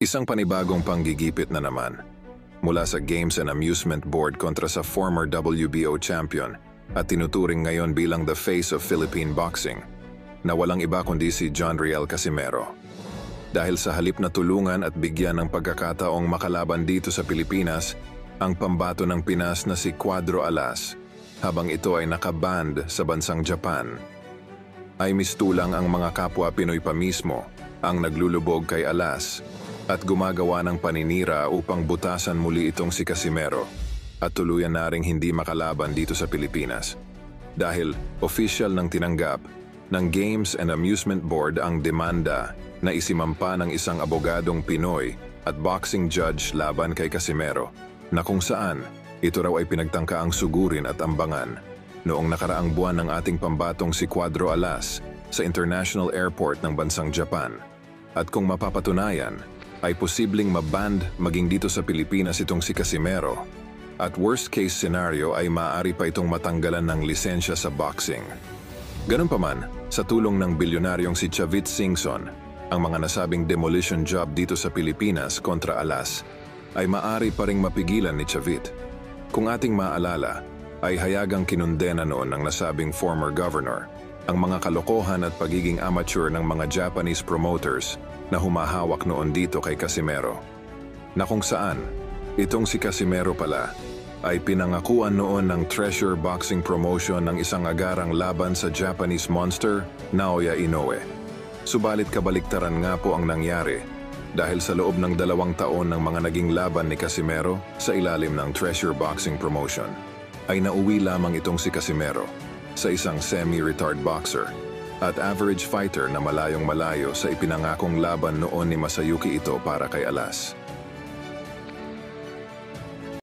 Isang panibagong panggigipit na naman. Mula sa Games and Amusement Board kontra sa former WBO champion at tinuturing ngayon bilang the face of Philippine boxing, na walang iba kundi si John Riel Casimero. Dahil sa halip na tulungan at bigyan ng pagkakataong makalaban dito sa Pilipinas, ang pambato ng Pinas na si Cuadro Alas, habang ito ay nakabanned sa bansang Japan. Ay mistulang ang mga kapwa Pinoy pa mismo ang naglulubog kay Alas at gumagawa ng paninira upang butasan muli itong si Casimero at tuluyan na ring hindi makalaban dito sa Pilipinas. Dahil official nang tinanggap ng Games and Amusement Board ang demanda na isimampa ng isang abogadong Pinoy at boxing judge laban kay Casimero, na kung saan ito raw ay pinagtangkaang sugurin at ambangan noong nakaraang buwan ng ating pambatong si Cuadro Alas sa International Airport ng bansang Japan. At kung mapapatunayan, ay posibleng mabanned maging dito sa Pilipinas itong si Casimero. At worst case scenario ay maaari pa itong matanggalan ng lisensya sa boxing. Ganun pa man, sa tulong ng bilyonaryong si Chavit Singson, ang mga nasabing demolition job dito sa Pilipinas kontra Alas ay maaari pa ring mapigilan ni Chavit. Kung ating maalala, ay hayagang kinundena noon ng nasabing former governor ang mga kalokohan at pagiging amateur ng mga Japanese promoters na humahawak noon dito kay Casimero. Na kung saan, itong si Casimero pala ay pinangakuan noon ng Treasure Boxing Promotion ng isang agarang laban sa Japanese monster, Naoya Inoue. Subalit kabaliktaran nga po ang nangyari dahil sa loob ng 2 taon ng mga naging laban ni Casimero sa ilalim ng Treasure Boxing Promotion, ay nauwi lamang itong si Casimero sa isang semi-retired boxer at average fighter na malayong malayo sa ipinangakong laban noon ni Masayuki Ito para kay Alas.